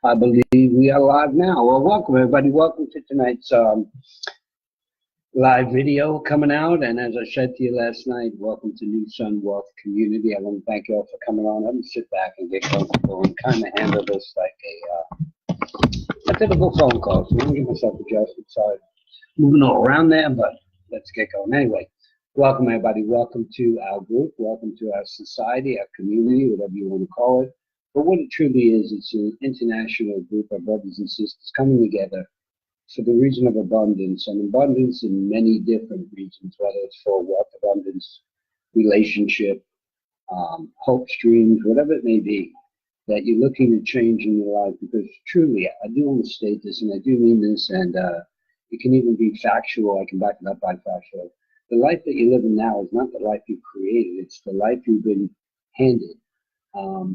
I believe we are live now. Well, welcome everybody. Welcome to tonight's live video coming out. And as I said to you last night, welcome to NewSun Wealth Community. I want to thank you all for coming on. Let me sit back and get comfortable and kind of handle this like a typical phone call. So I'm going to get myself adjusted. Sorry, moving all around there, but let's get going. Anyway, welcome everybody. Welcome to our group. Welcome to our society, our community, whatever you want to call it. But what it truly is, it's an international group of brothers and sisters coming together for the reason of abundance, and abundance in many different reasons, whether it's for wealth abundance, relationship, hopes, dreams, whatever it may be, that you're looking to change in your life. Because truly, I do want to state this, and I do mean this, and it can even be factual. I can back it up by factual. The life that you're living now is not the life you created. It's the life you've been handed.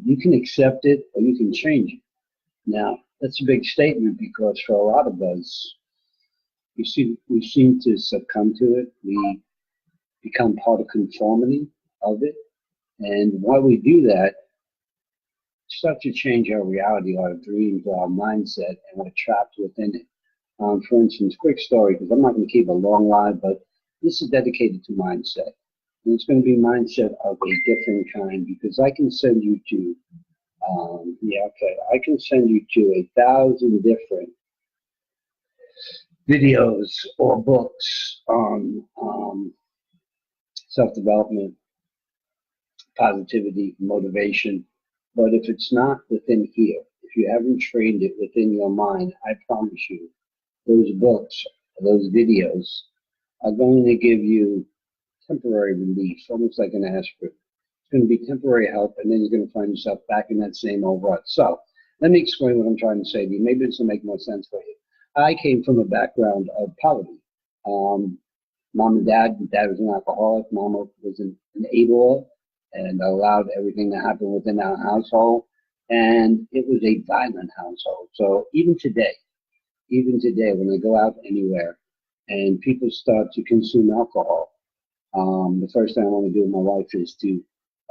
You can accept it or you can change it. Now, that's a big statement because for a lot of us, we seem to succumb to it. We become part of conformity of it. And while we do that, start to change our reality, our dreams, our mindset, and we're trapped within it. For instance, quick story, because I'm not going to keep a long live, but this is dedicated to mindset. And it's going to be mindset of a different kind, because I can send you to, I can send you to 1,000 different videos or books on self-development, positivity, motivation. But if it's not within here, if you haven't trained it within your mind, I promise you, those books, those videos are going to give you temporary relief, almost like an aspirin. It's going to be temporary help, and then you're going to find yourself back in that same old rut. So let me explain what I'm trying to say to you. Maybe this will make more sense for you. I came from a background of poverty. Mom and dad was an alcoholic. Mama was an enabler and allowed everything to happen within our household. And it was a violent household. So even today, when I go out anywhere and people start to consume alcohol, the first thing I want to do with my wife is to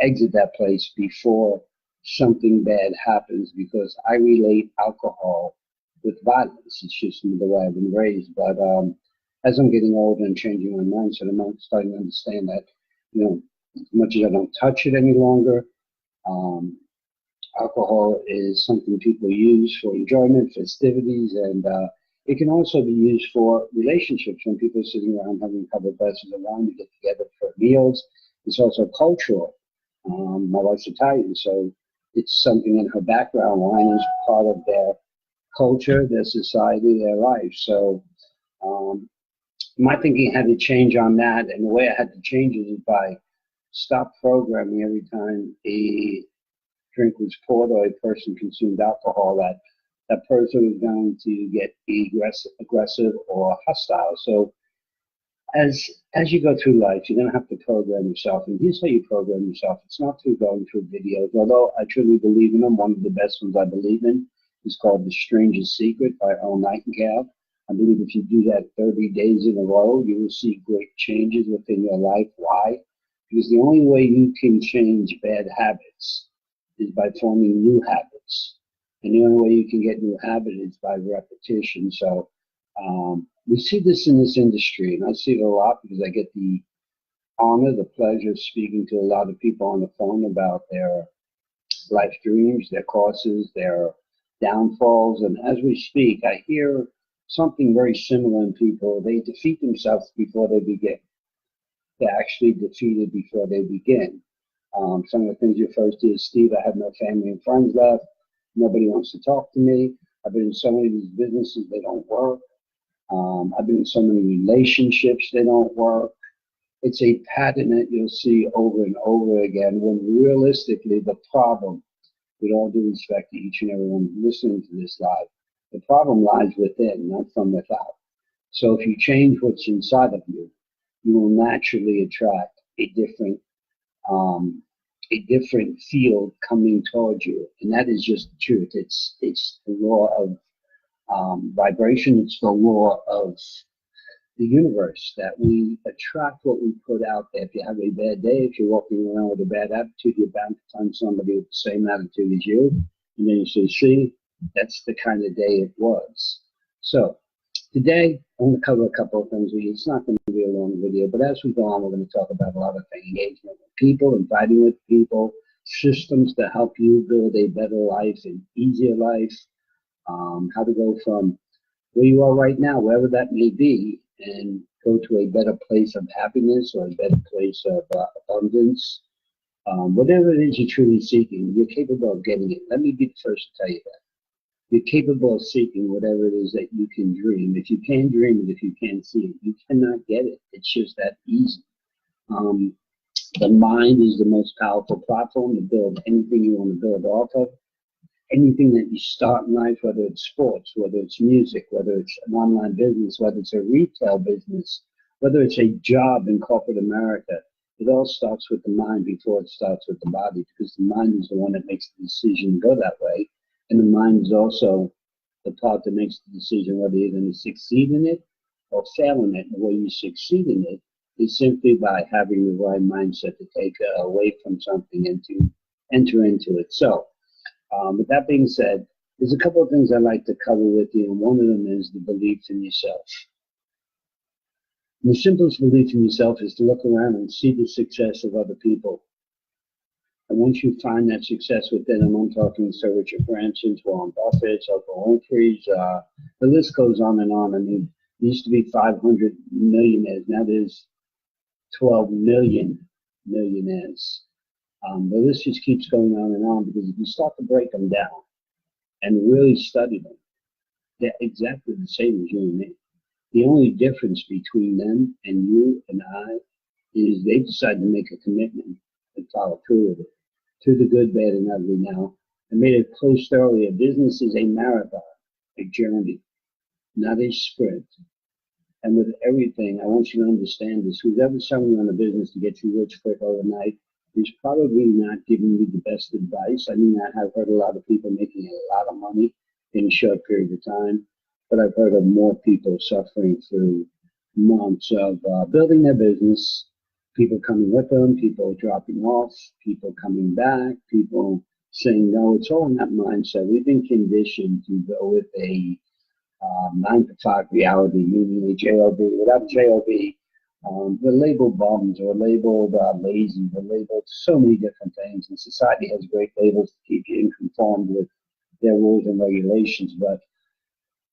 exit that place before something bad happens, because I relate alcohol with violence. It's just the way I've been raised. But as I'm getting older and changing my mindset, I'm starting to understand that, as much as I don't touch it any longer, alcohol is something people use for enjoyment, festivities, and it can also be used for relationships when people are sitting around having a couple of glasses of wine to get together for meals. It's also cultural. My wife's Italian, so it's something in her background. Wine is part of their culture, their society, their life. So my thinking had to change on that, and the way I had to change it is by stop programming every time a drink was poured or a person consumed alcohol, that person was going to get aggressive or hostile. So as you go through life, you're going to have to program yourself. And here's how you program yourself. It's not through going through videos, although I truly believe in them. One of the best ones I believe in is called The Strangest Secret by Earl Nightingale. I believe if you do that 30 days in a row, you will see great changes within your life. Why? Because the only way you can change bad habits is by forming new habits. And the only way you can get new habits is by repetition. So we see this in this industry, and I see it a lot because I get the honor, the pleasure of speaking to a lot of people on the phone about their life dreams, their courses, their downfalls. And as we speak, I hear something very similar in people. They defeat themselves before they begin. They're actually defeated before they begin. Some of the things you first did, Steve, I have no family and friends left. Nobody wants to talk to me. I've been in so many of these businesses, they don't work. I've been in so many relationships, they don't work. It's a pattern that you'll see over and over again, when realistically the problem, with all due respect to each and everyone listening to this live, the problem lies within, not from without. So if you change what's inside of you, you will naturally attract a different field coming towards you. And that is just the truth. It's the law of vibration. It's the law of the universe, that we attract what we put out there. If you have a bad day, if you're walking around with a bad attitude, you're bound to find somebody with the same attitude as you. And then you say, see, that's the kind of day it was. So today, I want to cover a couple of things with you. It's not going to be a long video, but as we go on, we're going to talk about a lot of things: engagement with people, inviting with people, systems to help you build a better life, an easier life, how to go from where you are right now, wherever that may be, and go to a better place of happiness or a better place of abundance. Whatever it is you're truly seeking, you're capable of getting it. Let me be the first to tell you that. You're capable of seeking whatever it is that you can dream. If you can't dream it, if you can't see it, you cannot get it. It's just that easy. The mind is the most powerful platform to build anything you want to build off of. Anything that you start in life, whether it's sports, whether it's music, whether it's an online business, whether it's a retail business, whether it's a job in corporate America, it all starts with the mind before it starts with the body, because the mind is the one that makes the decision to go that way. And the mind is also the part that makes the decision whether you're going to succeed in it or fail in it. And the way you succeed in it is simply by having the right mindset to take away from something and to enter into it. So, with that being said, there's a couple of things I'd like to cover with you, and one of them is the belief in yourself. And the simplest belief in yourself is to look around and see the success of other people. And once you find that success within them, I'm talking Sir Richard Branson's, Warren Buffett's, Oprah Winfrey's, the list goes on and on. I mean, there used to be 500 millionaires. Now there's 12 million millionaires. The list just keeps going on and on, because if you start to break them down and really study them, they're exactly the same as you and me. The only difference between them and you and I is they decide to make a commitment and follow through with it. To the good, bad, and ugly. Now, I made a post earlier. Business is a marathon, a journey, not a sprint. And with everything, I want you to understand this. Who's ever selling you on a business to get you rich quick overnight is probably not giving you the best advice. I mean, I have heard a lot of people making a lot of money in a short period of time, but I've heard of more people suffering through months of building their business, people coming with them, people dropping off, people coming back, people saying, no, it's all in that mindset. We've been conditioned to go with a 9 to 5 reality, meaning a job. Without job, we're labeled bums, or labeled lazy, we're labeled so many different things. And society has great labels to keep you conformed with their rules and regulations. But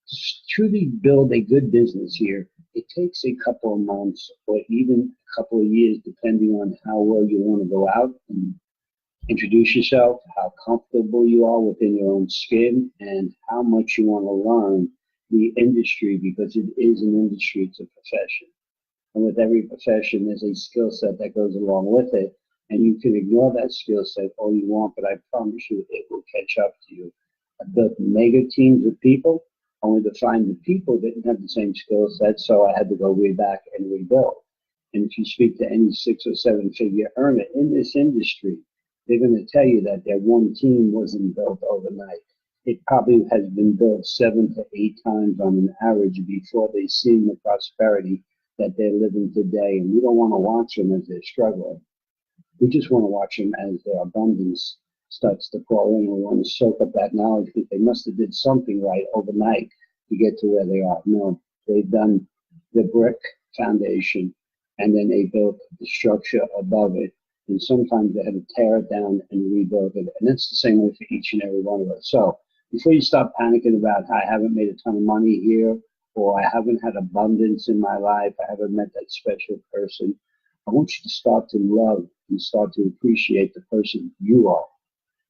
to truly build a good business here, it takes a couple of months or even a couple of years, depending on how well you want to go out and introduce yourself, how comfortable you are within your own skin, and how much you want to learn the industry, because it is an industry, it's a profession. And with every profession, there's a skill set that goes along with it. And you can ignore that skill set all you want, but I promise you it will catch up to you. I built mega teams of people, only to find the people didn't have the same skill set, so I had to go way back and rebuild. And if you speak to any 6 or 7 figure earner in this industry, they're going to tell you that their one team wasn't built overnight. It probably has been built 7 to 8 times on an average before they see the prosperity that they're living today. And we don't want to watch them as they're struggling. We just want to watch them as their abundance starts to pour in. We want to soak up that knowledge, because they must have did something right overnight to get to where they are. No, they've done the brick foundation, and then they built the structure above it. And sometimes they had to tear it down and rebuild it. And that's the same way for each and every one of us. So before you start panicking about, I haven't made a ton of money here, or I haven't had abundance in my life, I haven't met that special person, I want you to start to love and start to appreciate the person you are.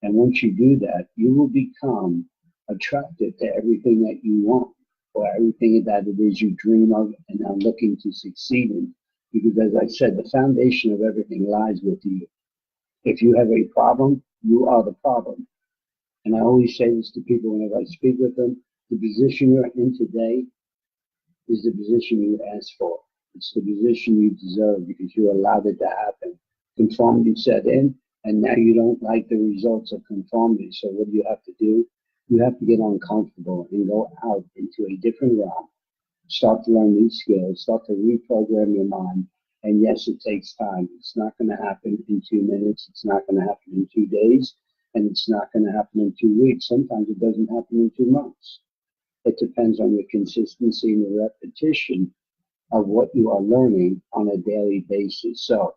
And once you do that, you will become attracted to everything that you want, or everything that it is you dream of and are looking to succeed in. Because as I said, the foundation of everything lies with you. If you have a problem, you are the problem. And I always say this to people whenever I speak with them: the position you're in today is the position you asked for. It's the position you deserve, because you allowed it to happen. Conformity set in, and now you don't like the results of conformity. So what do you have to do? You have to get uncomfortable and go out into a different realm. Start to learn new skills, start to reprogram your mind. And yes, it takes time. It's not going to happen in 2 minutes. It's not going to happen in 2 days. and it's not going to happen in 2 weeks. Sometimes it doesn't happen in 2 months. It depends on the consistency and the repetition of what you are learning on a daily basis. So,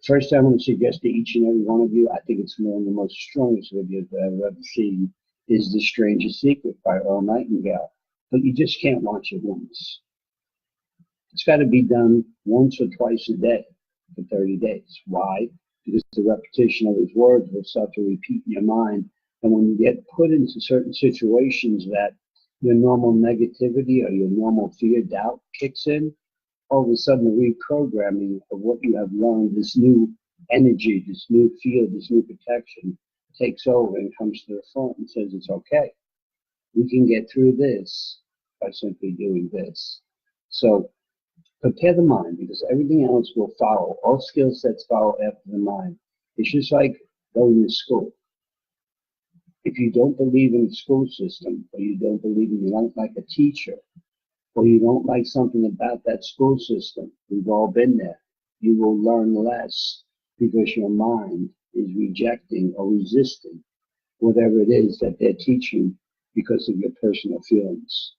first I want to suggest to each and every one of you, I think it's one of the most strongest videos that I've ever seen, is The Strangest Secret by Earl Nightingale. But you just can't watch it once. It's got to be done once or twice a day for 30 days. Why? Because the repetition of his words will start to repeat in your mind. And when you get put into certain situations that your normal negativity or your normal fear, doubt kicks in, all of a sudden the reprogramming of what you have learned, this new energy, this new field, this new protection, takes over and comes to the front and says, it's okay. We can get through this by simply doing this. So prepare the mind, because everything else will follow. All skill sets follow after the mind. It's just like going to school. If you don't believe in the school system, or you don't believe in, you don't like a teacher, or you don't like something about that school system, we've all been there, you will learn less because your mind is rejecting or resisting whatever it is that they're teaching because of your personal feelings.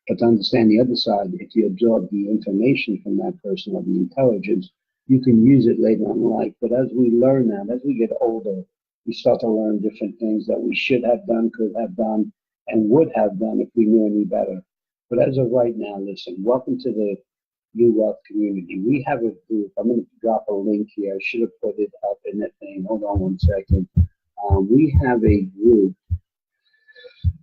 But to understand the other side, if you absorb the information from that person or the intelligence, you can use it later on in life. But as we learn that, as we get older, we start to learn different things that we should have done, could have done, and would have done if we knew any better. But as of right now, listen, welcome to the New Wealth Community. We have a group. I'm going to drop a link here. I should have put it up in that thing. Hold on one second. We have a group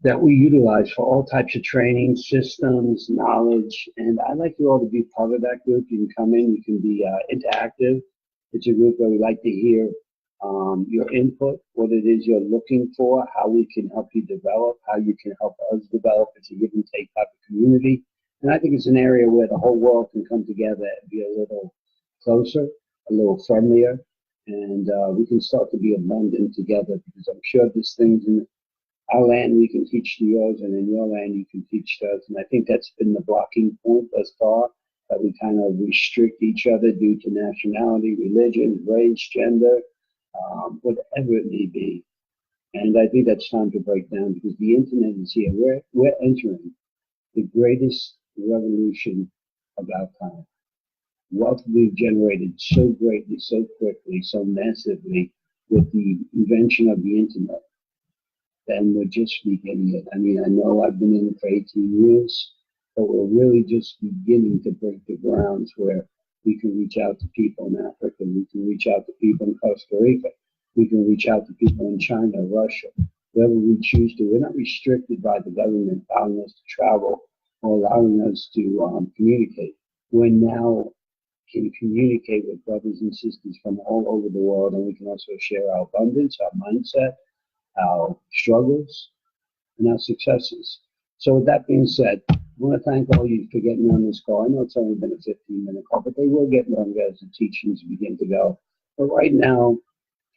that we utilize for all types of training, systems, knowledge, and I'd like you all to be part of that group. You can come in, you can be interactive. It's a group where we like to hear your input, what it is you're looking for, how we can help you develop, how you can help us develop. It's a give and take type of community. And I think it's an area where the whole world can come together and be a little closer, a little friendlier, and we can start to be abundant together, because I'm sure there's things in our land we can teach to yours, and in your land you can teach to us. And I think that's been the blocking point thus far, that we kind of restrict each other due to nationality, religion, race, gender, whatever it may be. And I think that's time to break down, because the internet is here. We're entering the greatest revolution of our time. Wealth we've generated so greatly, so quickly, so massively with the invention of the internet. Then we're just beginning it. I mean, I know I've been in it for 18 years, but we're really just beginning to break the grounds where we can reach out to people in Africa, we can reach out to people in Costa Rica, we can reach out to people in China, Russia, wherever we choose to. We're not restricted by the government allowing us to travel or allowing us to communicate. We now can communicate with brothers and sisters from all over the world, and we can also share our abundance, our mindset, our struggles, and our successes. So with that being said, I want to thank all you for getting on this call. I know it's only been a 15-minute call, but they will get longer as the teachings begin to go. But right now,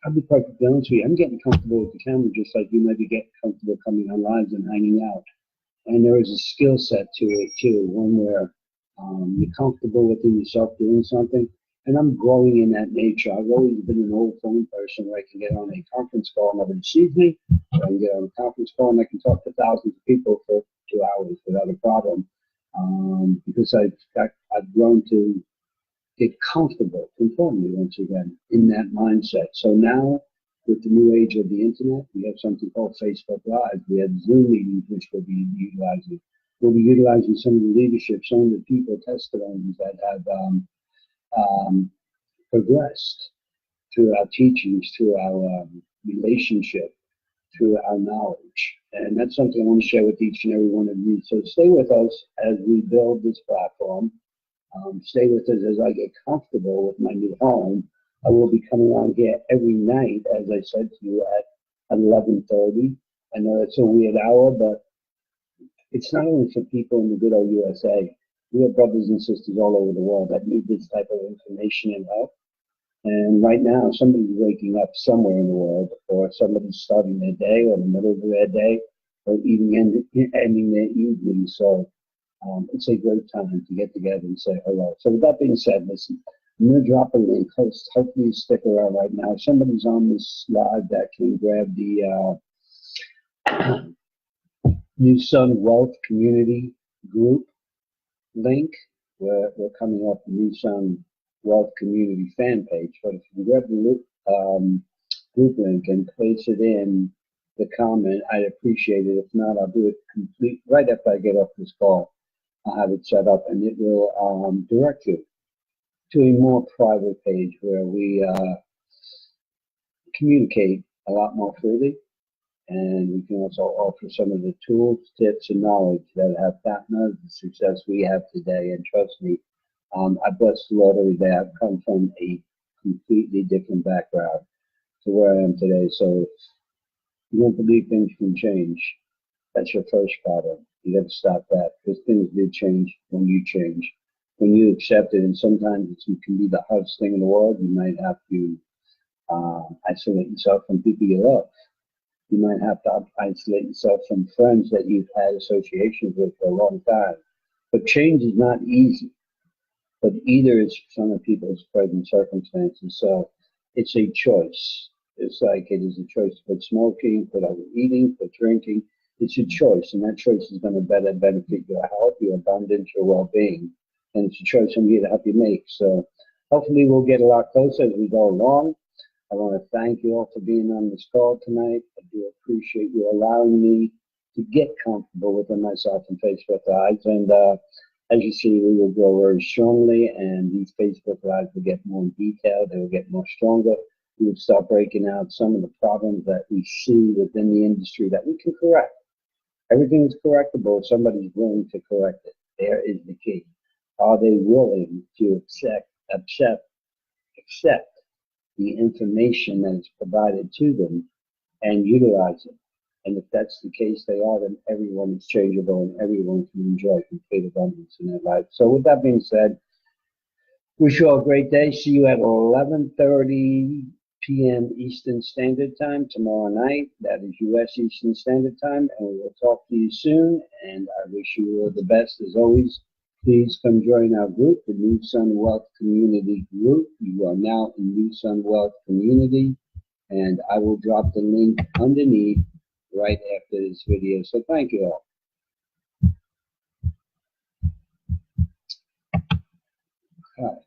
I'll be perfectly honest with you, I'm getting comfortable with the camera just like you might be getting comfortable coming on lives and hanging out. And there is a skill set to it too, one where you're comfortable within yourself doing something. And I'm growing in that nature. I've always been an old phone person where I can get on a conference call and nobody sees me. Or I can get on a conference call and I can talk to thousands of people for 2 hours without a problem. Because I've grown to get comfortable, conform me once again, in that mindset. So now, with the new age of the internet, we have something called Facebook Live. We have Zoom meetings, which we'll be utilizing. We'll be utilizing some of the leadership, some of the people testimonies that have progressed through our teachings, through our relationship, through our knowledge. And that's something I want to share with each and every one of you. So stay with us as we build this platform. Stay with us as I get comfortable with my new home. I will be coming on here every night, as I said to you, at 11:30. I know it's a weird hour, but it's not only for people in the good old USA. We have brothers and sisters all over the world that need this type of information and help. And right now, somebody's waking up somewhere in the world, or somebody's starting their day, or in the middle of their day, or even ending their evening. So it's a great time to get together and say hello. So with that being said, listen, I'm going to drop a link. Hopefully you stick around right now. Somebody's on this live that can grab the NewSun Wealth Community group link. We're coming up the NewSun Wealth Community fan page. But if you grab the group link and place it in the comment, I'd appreciate it. If not, I'll do it complete right after I get off this call. I'll have it set up, and it will direct you to a more private page where we communicate a lot more freely, and we can also offer some of the tools, tips, and knowledge that have gotten us the success we have today. And trust me, I bless the Lord every day. I've come from a completely different background to where I am today. So if you don't believe things can change, that's your first problem. You got to stop that, because things do change when you change. When you accept it, and sometimes it can be the hardest thing in the world. You might have to isolate yourself from people you love. You might have to isolate yourself from friends that you've had associations with for a long time. But change is not easy. But either is some of people's present circumstances. So it's a choice. It's like it is a choice to put smoking, put overeating, put drinking. It's a choice, and that choice is going to better benefit your health, your abundance, your well-being. And it's a choice I'm here to help you make. So hopefully we'll get a lot closer as we go along. I want to thank you all for being on this call tonight. I do appreciate you allowing me to get comfortable within myself and Facebook Lives. And as you see, we will grow very strongly, and these Facebook Lives will get more detailed. They will get more stronger. We will start breaking out some of the problems that we see within the industry that we can correct. Everything is correctable if somebody's willing to correct it. There is the key. Are they willing to accept the information that is provided to them and utilize it? And if that's the case, they are, then everyone is changeable and everyone can enjoy complete abundance in their life. So with that being said, wish you all a great day. See you at 11:30 p.m. Eastern Standard Time tomorrow night. That is U.S. Eastern Standard Time, and we will talk to you soon. And I wish you all the best as always. Please come join our group, the NewSun Wealth Community group. You are now in NewSun Wealth Community, and I will drop the link underneath right after this video. So thank you all. All right.